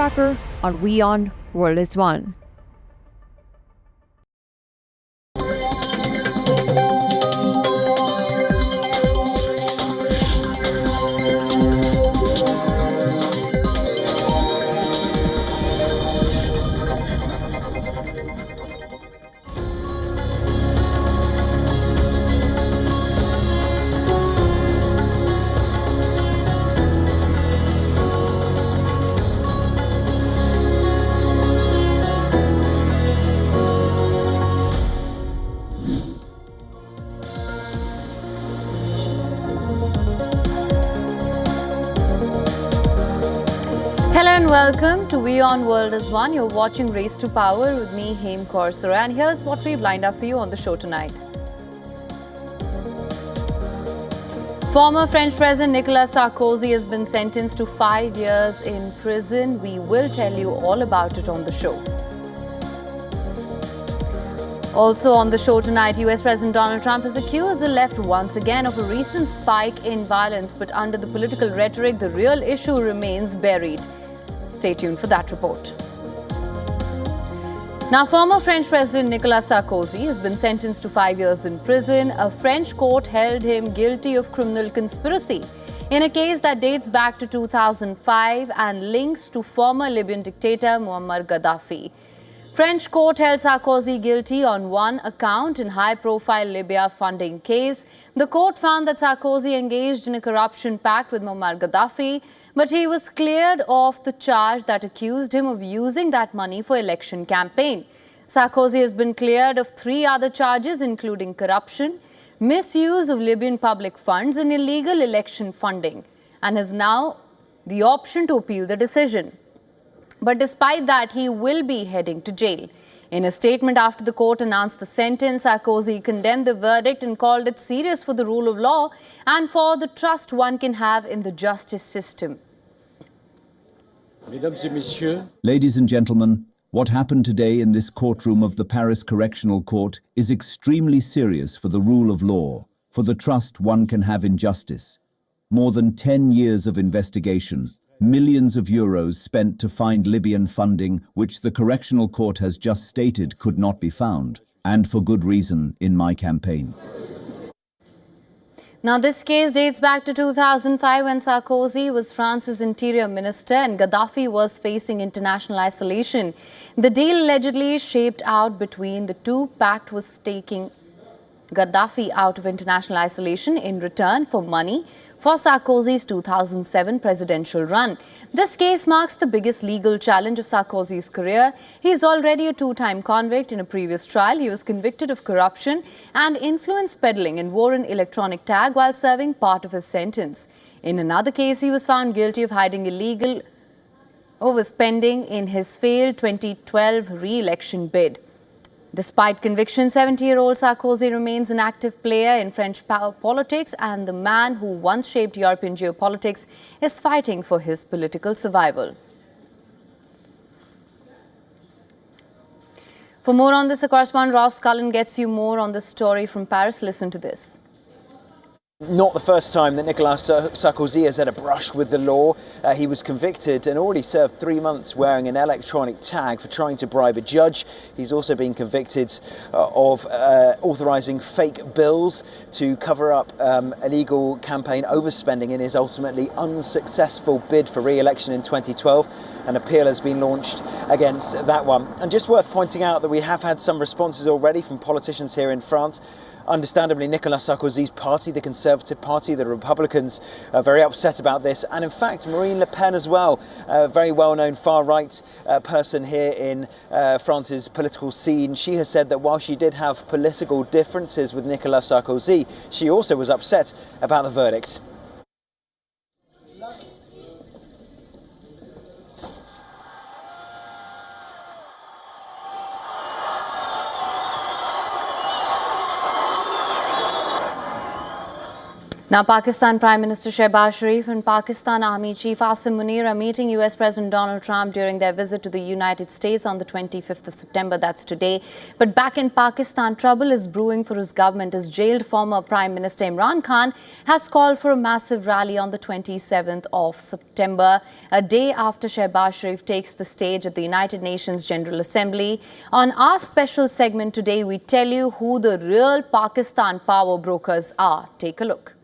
Tracker on WION World is One. Hello and welcome to WION World is One. You're watching Race to Power with me, Hema Korsara, and here's what we've lined up for you on the show tonight. Former French President Nicolas Sarkozy has been sentenced to 5 years in prison. We will tell you all about it on the show. Also on the show tonight, US President Donald Trump has accused the left once again of a recent spike in violence, but under the political rhetoric, the real issue remains buried. Stay tuned for that report. Now, former French President Nicolas Sarkozy has been sentenced to 5 years in prison. A French court held him guilty of criminal conspiracy in a case that dates back to 2005 and links to former Libyan dictator Muammar Gaddafi. French court held Sarkozy guilty on one account in high-profile Libya funding case. The court found that Sarkozy engaged in a corruption pact with Muammar Gaddafi, but he was cleared of the charge that accused him of using that money for election campaign. Sarkozy has been cleared of 3 other charges, including corruption, misuse of Libyan public funds, and illegal election funding, and has now the option to appeal the decision. But despite that, he will be heading to jail. In a statement after the court announced the sentence, Sarkozy condemned the verdict and called it serious for the rule of law and for the trust one can have in the justice system. Ladies and gentlemen, what happened today in this courtroom of the Paris Correctional Court is extremely serious for the rule of law, for the trust one can have in justice. More than 10 years of investigation, millions of euros spent to find Libyan funding, which the Correctional Court has just stated could not be found, and for good reason, in my campaign. Now, this case dates back to 2005 when Sarkozy was France's interior minister and Gaddafi was facing international isolation. The deal allegedly shaped out between the two. Pact was taking Gaddafi out of international isolation in return for money for Sarkozy's 2007 presidential run. This case marks the biggest legal challenge of Sarkozy's career. He is already a 2-time convict. In a previous trial, he was convicted of corruption and influence peddling and wore an electronic tag while serving part of his sentence. In another case, he was found guilty of hiding illegal overspending in his failed 2012 re-election bid. Despite conviction, 70-year-old Sarkozy remains an active player in French politics, and the man who once shaped European geopolitics is fighting for his political survival. For more on this, our correspondent Ross Cullen gets you more on this story from Paris. Listen to this. Not the first time that Nicolas Sarkozy has had a brush with the law. He was convicted and already served 3 months wearing an electronic tag for trying to bribe a judge. He's also been convicted of authorising fake bills to cover up illegal campaign overspending in his ultimately unsuccessful bid for re-election in 2012. An appeal has been launched against that one. And just worth pointing out that we have had some responses already from politicians here in France. Understandably, Nicolas Sarkozy's party, the Conservative Party, the Republicans, are very upset about this. And in fact, Marine Le Pen as well, a very well-known far-right person here in France's political scene. She has said that while she did have political differences with Nicolas Sarkozy, she also was upset about the verdict. Now, Pakistan Prime Minister Shehbaz Sharif and Pakistan Army Chief Asim Munir are meeting US President Donald Trump during their visit to the United States on the 25th of September. That's today. But back in Pakistan, trouble is brewing for his government as jailed former Prime Minister Imran Khan has called for a massive rally on the 27th of September, a day after Shehbaz Sharif takes the stage at the United Nations General Assembly. On our special segment today, we tell you who the real Pakistan power brokers are. Take a look.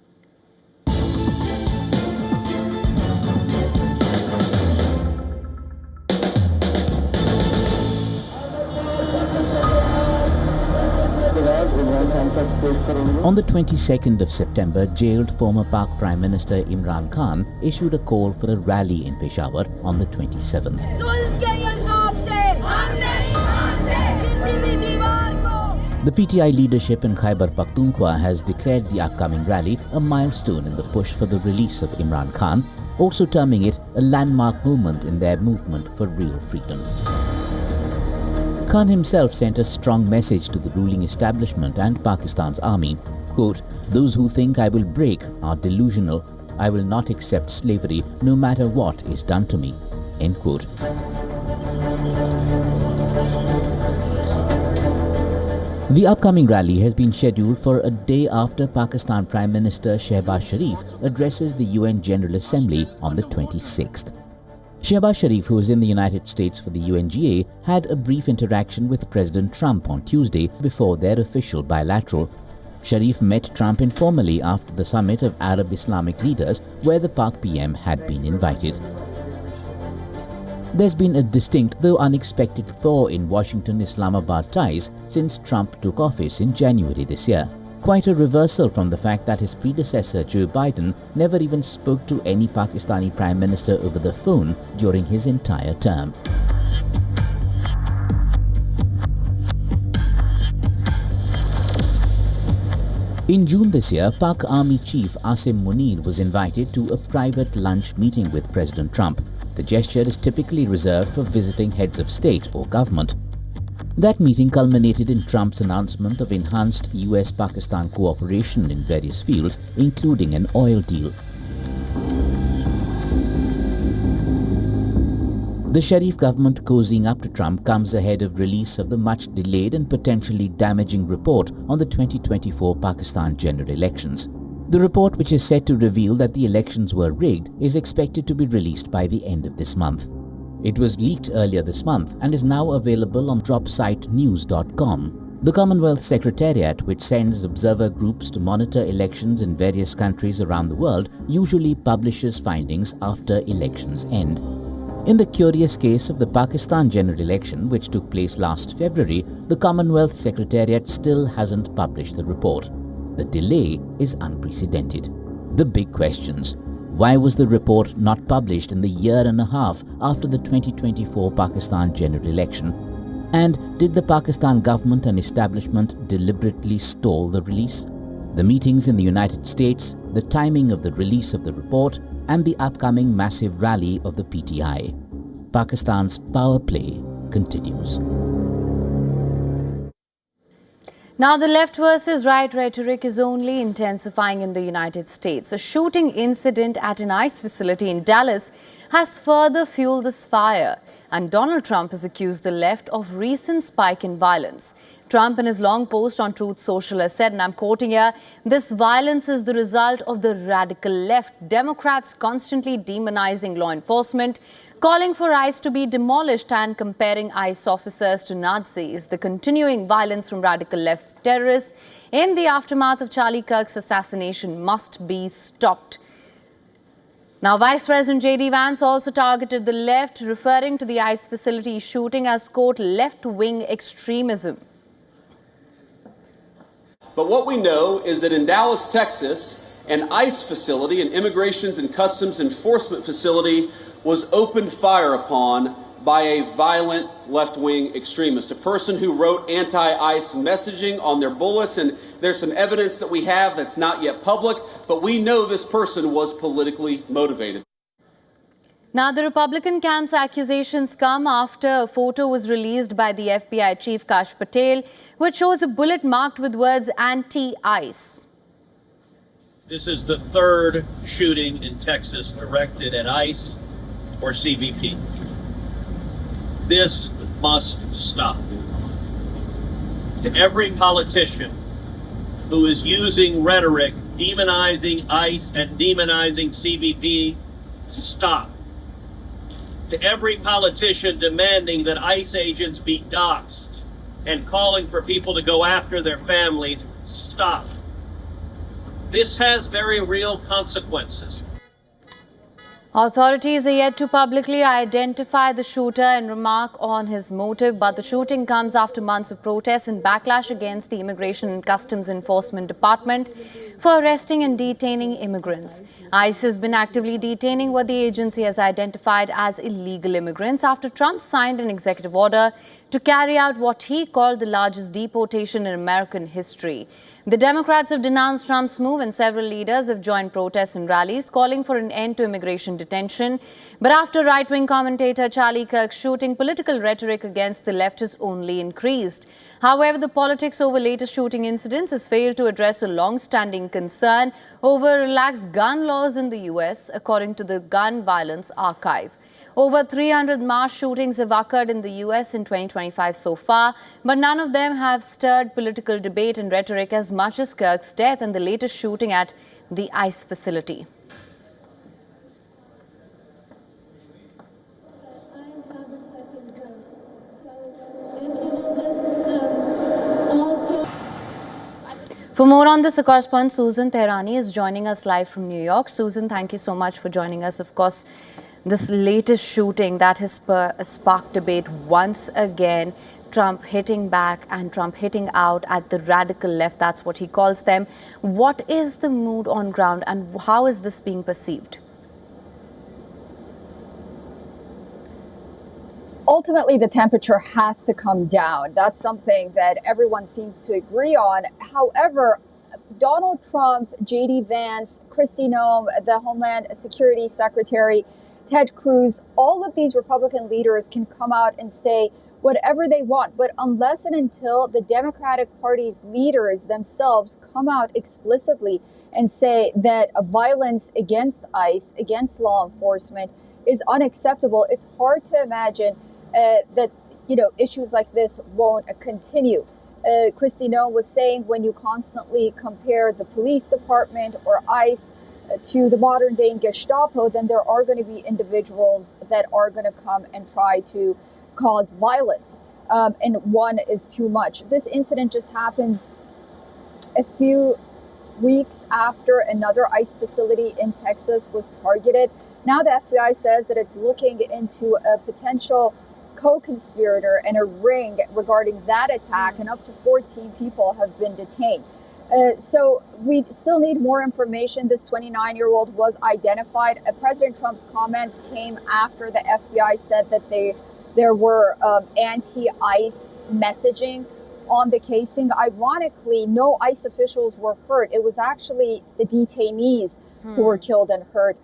On the 22nd of September, jailed former Pak Prime Minister Imran Khan issued a call for a rally in Peshawar on the 27th. The PTI leadership in Khyber Pakhtunkhwa has declared the upcoming rally a milestone in the push for the release of Imran Khan, also terming it a landmark moment in their movement for real freedom. Khan himself sent a strong message to the ruling establishment and Pakistan's army, quote, "Those who think I will break are delusional. I will not accept slavery no matter what is done to me," end quote. The upcoming rally has been scheduled for a day after Pakistan Prime Minister Shehbaz Sharif addresses the UN General Assembly on the 26th. Shehbaz Sharif, who is in the United States for the UNGA, had a brief interaction with President Trump on Tuesday before their official bilateral. Sharif met Trump informally after the summit of Arab Islamic leaders where the Pak PM had been invited. There's been a distinct though unexpected thaw in Washington-Islamabad ties since Trump took office in January this year. Quite a reversal from the fact that his predecessor Joe Biden never even spoke to any Pakistani Prime Minister over the phone during his entire term. In June this year, Pak Army Chief Asim Munir was invited to a private lunch meeting with President Trump. The gesture is typically reserved for visiting heads of state or government. That meeting culminated in Trump's announcement of enhanced US-Pakistan cooperation in various fields, including an oil deal. The Sharif government cozying up to Trump comes ahead of release of the much-delayed and potentially damaging report on the 2024 Pakistan general elections. The report, which is set to reveal that the elections were rigged, is expected to be released by the end of this month. It was leaked earlier this month and is now available on dropsitenews.com. The Commonwealth Secretariat, which sends observer groups to monitor elections in various countries around the world, usually publishes findings after elections end. In the curious case of the Pakistan general election, which took place last February, the Commonwealth Secretariat still hasn't published the report. The delay is unprecedented. The big questions. Why was the report not published in the year and a half after the 2024 Pakistan general election? And did the Pakistan government and establishment deliberately stall the release? The meetings in the United States, the timing of the release of the report, and the upcoming massive rally of the PTI. Pakistan's power play continues. Now, the left versus right rhetoric is only intensifying in the United States. A shooting incident at an ICE facility in Dallas has further fueled this fire, and Donald Trump has accused the left of recent spike in violence. Trump, in his long post on Truth Social, has said, and I'm quoting here, "This violence is the result of the radical left. Democrats constantly demonizing law enforcement, calling for ICE to be demolished and comparing ICE officers to Nazis. The continuing violence from radical left terrorists in the aftermath of Charlie Kirk's assassination must be stopped." Now, Vice President J.D. Vance also targeted the left, referring to the ICE facility shooting as, quote, left-wing extremism. But what we know is that in Dallas, Texas, an ICE facility, an Immigration and Customs Enforcement facility, was opened fire upon by a violent left-wing extremist, a person who wrote anti-ICE messaging on their bullets, and there's some evidence that we have that's not yet public, but we know this person was politically motivated. Now, the Republican camp's accusations come after a photo was released by the FBI chief Kash Patel, which shows a bullet marked with words anti-ICE. This is the third shooting in Texas directed at ICE or CBP. This must stop. To every politician who is using rhetoric demonizing ICE and demonizing CBP, stop. To every politician demanding that ICE agents be doxxed and calling for people to go after their families, stop. This has very real consequences. Authorities are yet to publicly identify the shooter and remark on his motive, but the shooting comes after months of protests and backlash against the Immigration and Customs Enforcement Department for arresting and detaining immigrants. ICE has been actively detaining what the agency has identified as illegal immigrants after Trump signed an executive order to carry out what he called the largest deportation in American history. The Democrats have denounced Trump's move and several leaders have joined protests and rallies calling for an end to immigration detention. But after right-wing commentator Charlie Kirk's shooting, political rhetoric against the left has only increased. However, the politics over latest shooting incidents has failed to address a long-standing concern over relaxed gun laws in the U.S., according to the Gun Violence Archive. Over 300 mass shootings have occurred in the U.S. in 2025 so far, but none of them have stirred political debate and rhetoric as much as Kirk's death and the latest shooting at the ICE facility. For more on this, our correspondent Susan Tehrani is joining us live from New York. Susan, thank you so much for joining us. Of course, this latest shooting that has sparked debate once again, Trump hitting back and Trump hitting out at the radical left, that's what he calls them. What is the mood on ground and how is this being perceived? Ultimately, the temperature has to come down. That's something that everyone seems to agree on. However, Donald Trump, J.D. Vance, Kristi Noem, the Homeland Security Secretary, Ted Cruz, all of these Republican leaders can come out and say whatever they want. But unless and until the Democratic Party's leaders themselves come out explicitly and say that violence against ICE, against law enforcement, is unacceptable, it's hard to imagine that issues like this won't continue. Kristi Noem was saying when you constantly compare the police department or ICE to the modern day Gestapo, then there are going to be individuals that are going to come and try to cause violence. And one is too much. This incident just happens a few weeks after another ICE facility in Texas was targeted. Now the FBI says that it's looking into a potential co-conspirator and a ring regarding that attack, and up to 14 people have been detained. So we still need more information. This 29-year-old was identified. President Trump's comments came after the FBI said that there were anti-ICE messaging on the casing. Ironically, no ICE officials were hurt. It was actually the detainees who were killed and hurt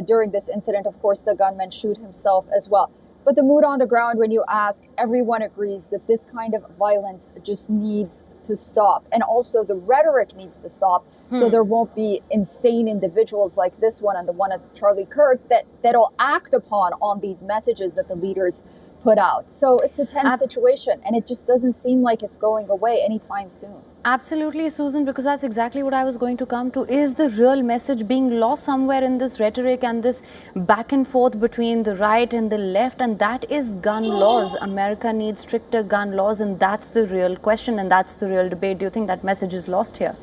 during this incident. Of course, the gunman shot himself as well. But the mood on the ground, when you ask, everyone agrees that this kind of violence just needs to stop. And also the rhetoric needs to stop. So there won't be insane individuals like this one and the one at Charlie Kirk that'll act upon on these messages that the leaders put out. So it's a tense situation, and it just doesn't seem like it's going away anytime soon. Absolutely, Susan, because that's exactly what I was going to come to. Is the real message being lost somewhere in this rhetoric and this back and forth between the right and the left? And that is gun laws. America needs stricter gun laws, and that's the real question and that's the real debate. Do you think that message is lost here?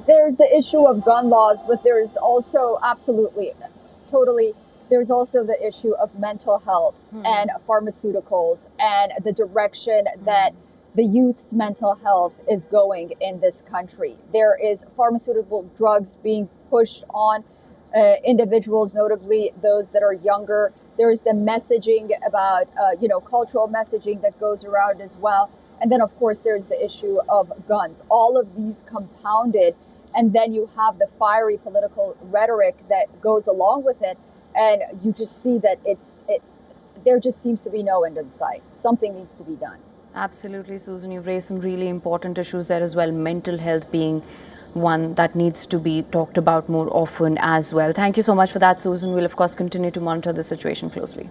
There's the issue of gun laws, but there's also there's also the issue of mental health and pharmaceuticals and the direction that the youth's mental health is going in this country. There is pharmaceutical drugs being pushed on individuals, notably those that are younger. There is the messaging about, cultural messaging that goes around as well. And then, of course, there's the issue of guns. All of these compounded, and then you have the fiery political rhetoric that goes along with it. And you just see that there just seems to be no end in sight. Something needs to be done. Absolutely, Susan. You've raised some really important issues there as well. Mental health being one that needs to be talked about more often as well. Thank you so much for that, Susan. We'll, of course, continue to monitor the situation closely.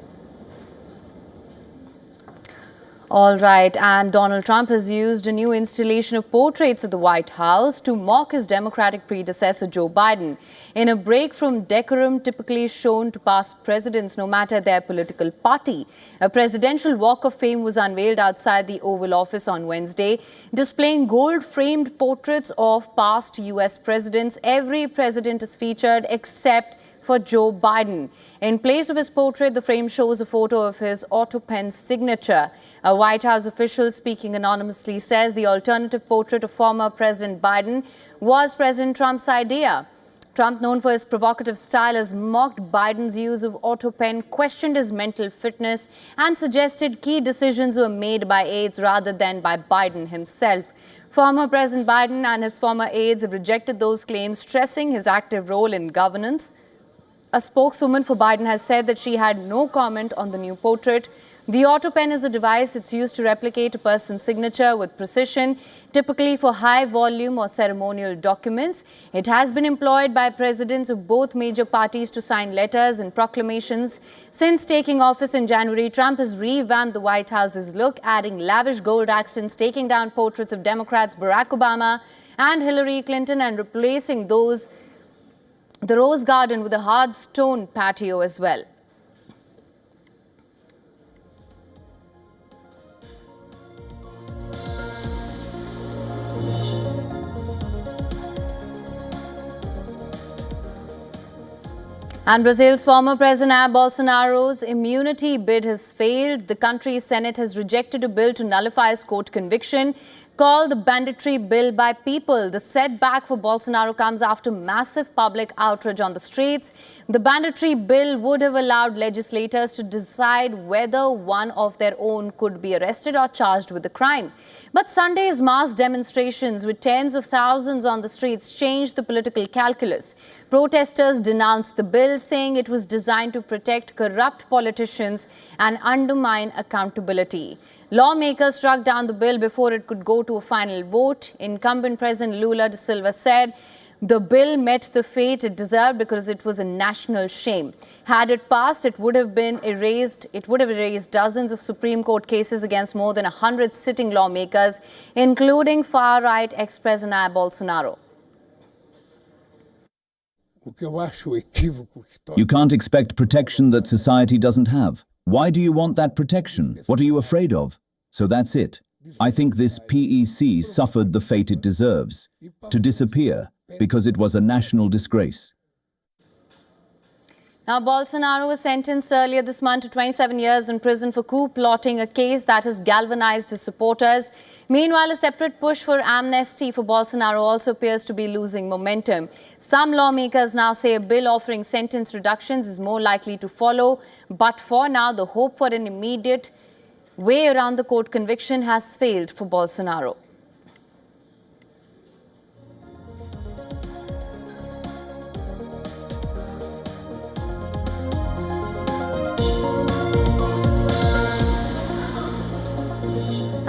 All right, and Donald Trump has used a new installation of portraits at the White House to mock his Democratic predecessor Joe Biden in a break from decorum typically shown to past presidents, no matter their political party. A presidential walk of fame was unveiled outside the Oval Office on Wednesday, displaying gold-framed portraits of past U.S. presidents. Every president is featured except for Joe Biden. In place of his portrait, the frame shows a photo of his auto pen signature. A White House official speaking anonymously says the alternative portrait of former President Biden was President Trump's idea. Trump, known for his provocative style, has mocked Biden's use of auto pen, questioned his mental fitness, and suggested key decisions were made by aides rather than by Biden himself. Former President Biden and his former aides have rejected those claims, stressing his active role in governance. A spokeswoman for Biden has said that she had no comment on the new portrait. The auto pen is a device it's used to replicate a person's signature with precision, typically for high volume or ceremonial documents. It has been employed by presidents of both major parties to sign letters and proclamations. Since taking office in January, Trump has revamped the White House's look, adding lavish gold accents, taking down portraits of Democrats Barack Obama and Hillary Clinton, and replacing the Rose Garden with a hard stone patio as well. And Brazil's former President Jair Bolsonaro's immunity bid has failed. The country's Senate has rejected a bill to nullify his court conviction, called the Banditry Bill by People. The setback for Bolsonaro comes after massive public outrage on the streets. The Banditry Bill would have allowed legislators to decide whether one of their own could be arrested or charged with a crime. But Sunday's mass demonstrations with tens of thousands on the streets changed the political calculus. Protesters denounced the bill, saying it was designed to protect corrupt politicians and undermine accountability. Lawmakers struck down the bill before it could go to a final vote. Incumbent President Lula da Silva said the bill met the fate it deserved because it was a national shame. Had it passed, it would have erased dozens of Supreme Court cases against more than 100 sitting lawmakers, including far-right ex-President Jair Bolsonaro. You can't expect protection that society doesn't have. Why do you want that protection? What are you afraid of? So that's it. I think this PEC suffered the fate it deserves, to disappear, because it was a national disgrace. Now, Bolsonaro was sentenced earlier this month to 27 years in prison for coup plotting, a case that has galvanized his supporters. Meanwhile, a separate push for amnesty for Bolsonaro also appears to be losing momentum. Some lawmakers now say a bill offering sentence reductions is more likely to follow. But for now, the hope for an immediate way around the court conviction has failed for Bolsonaro.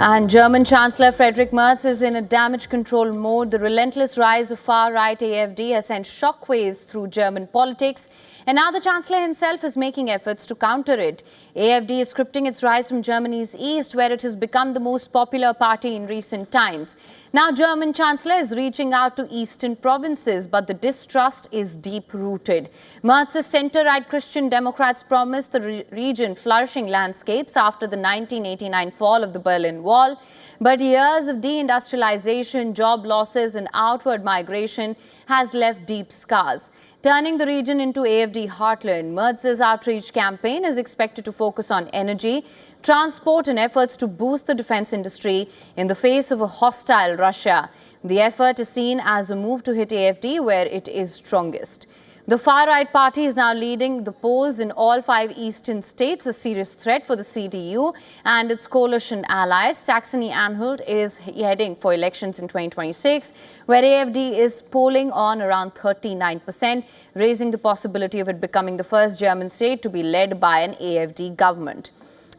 And German Chancellor Friedrich Merz is in a damage control mode. The relentless rise of far-right AfD has sent shockwaves through German politics. And now the Chancellor himself is making efforts to counter it. AfD is scripting its rise from Germany's east, where it has become the most popular party in recent times. Now German Chancellor is reaching out to eastern provinces, but the distrust is deep-rooted. Merz's centre-right Christian Democrats promised the region flourishing landscapes after the 1989 fall of the Berlin Wall. But years of deindustrialization, job losses and outward migration has left deep scars, turning the region into AfD heartland. Merz's outreach campaign is expected to focus on energy, transport and efforts to boost the defense industry in the face of a hostile Russia. The effort is seen as a move to hit AfD where it is strongest. The far-right party is now leading the polls in all 5 eastern states, a serious threat for the CDU and its coalition allies. Saxony-Anhalt is heading for elections in 2026, where AfD is polling on around 39%, raising the possibility of it becoming the first German state to be led by an AfD government.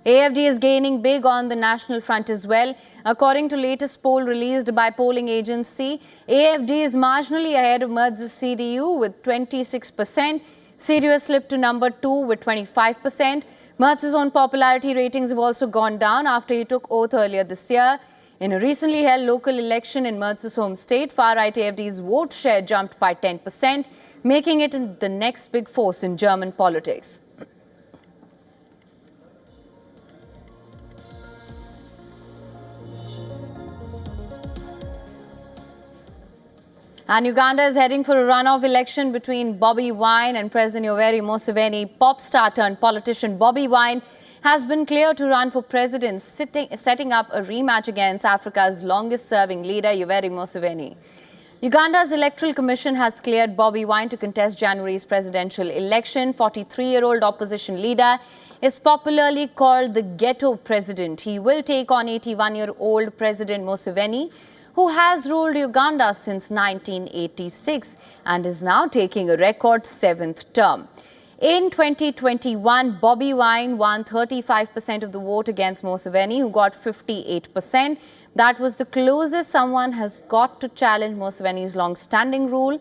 AFD is gaining big on the national front as well. According to latest poll released by polling agency, AFD is marginally ahead of Mertz's CDU with 26%. CDU has slipped to number 2 with 25%. Mertz's own popularity ratings have also gone down after he took oath earlier this year. In a recently held local election in Mertz's home state, far-right AFD's vote share jumped by 10%, making it the next big force in German politics. And Uganda is heading for a runoff election between Bobi Wine and President Yoweri Museveni. Pop star turned politician Bobi Wine has been cleared to run for president, setting up a rematch against Africa's longest-serving leader, Yoweri Museveni. Uganda's Electoral Commission has cleared Bobi Wine to contest January's presidential election. 43-year-old opposition leader is popularly called the ghetto president. He will take on 81-year-old President Museveni, who has ruled Uganda since 1986 and is now taking a record 7th term. In 2021, Bobi Wine won 35% of the vote against Museveni, who got 58%. That was the closest someone has got to challenge Museveni's long-standing rule.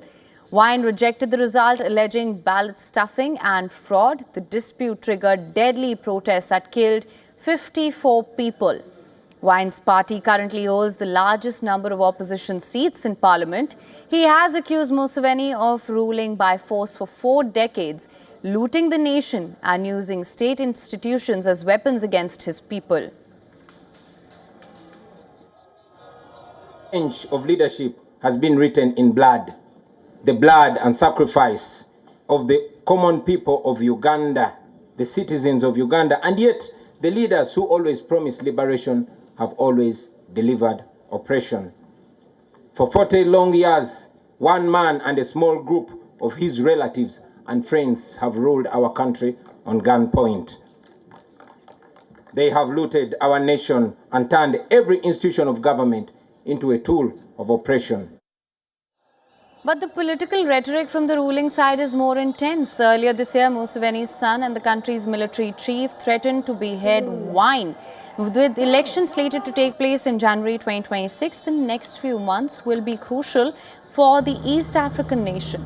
Wine rejected the result, alleging ballot stuffing and fraud. The dispute triggered deadly protests that killed 54 people. Wine's party currently holds the largest number of opposition seats in parliament. He has accused Museveni of ruling by force for 4 decades, looting the nation and using state institutions as weapons against his people. Change of leadership has been written in blood, the blood and sacrifice of the common people of Uganda, the citizens of Uganda, and yet the leaders who always promised liberation have always delivered oppression. For 40 long years, one man and a small group of his relatives and friends have ruled our country on gunpoint. They have looted our nation and turned every institution of government into a tool of oppression. But the political rhetoric from the ruling side is more intense. Earlier this year, Museveni's son and the country's military chief threatened to behead Wine. With elections slated to take place in January 2026, the next few months will be crucial for the East African nation.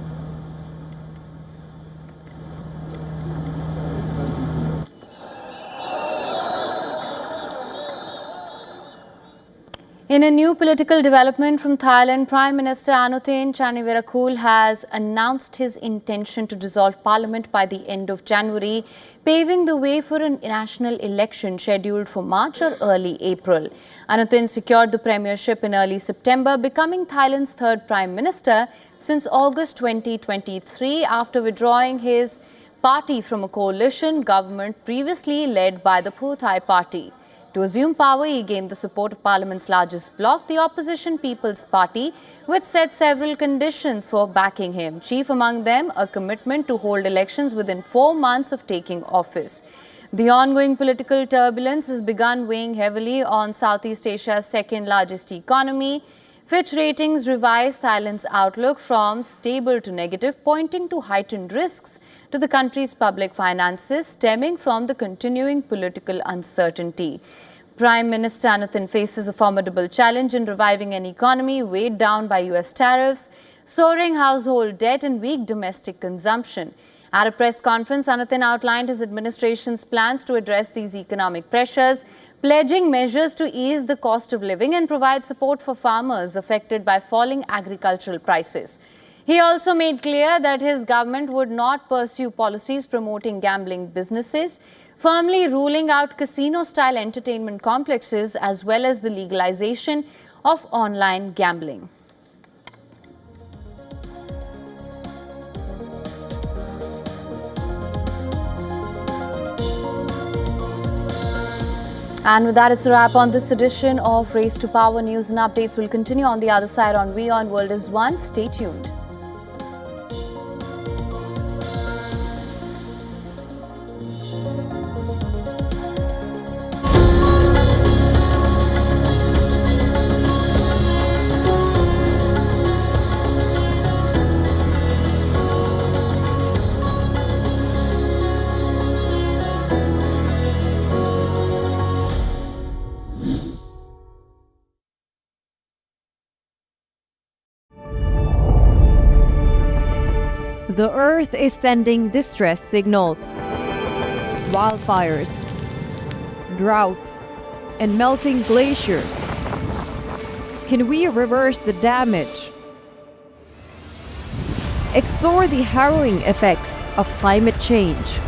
In a new political development from Thailand, Prime Minister Anutin Charnvirakul has announced his intention to dissolve parliament by the end of January, paving the way for a national election scheduled for March or early April. Anutin secured the premiership in early September, becoming Thailand's third prime minister since August 2023 after withdrawing his party from a coalition government previously led by the Pheu Thai party. To assume power, he gained the support of Parliament's largest bloc, the opposition People's Party, which set several conditions for backing him. Chief among them, a commitment to hold elections within 4 months of taking office. The ongoing political turbulence has begun weighing heavily on Southeast Asia's second largest economy. Fitch Ratings revised Thailand's outlook from stable to negative, pointing to heightened risks to the country's public finances stemming from the continuing political uncertainty. Prime Minister Anutin faces a formidable challenge in reviving an economy weighed down by US tariffs, soaring household debt and weak domestic consumption. At a press conference, Anutin outlined his administration's plans to address these economic pressures, pledging measures to ease the cost of living and provide support for farmers affected by falling agricultural prices. He also made clear that his government would not pursue policies promoting gambling businesses, firmly ruling out casino-style entertainment complexes as well as the legalization of online gambling. And with that, it's a wrap on this edition of Race to Power. News and updates will continue on the other side on WION World is One. Stay tuned. The Earth is sending distress signals. Wildfires, droughts, and melting glaciers. Can we reverse the damage? Explore the harrowing effects of climate change.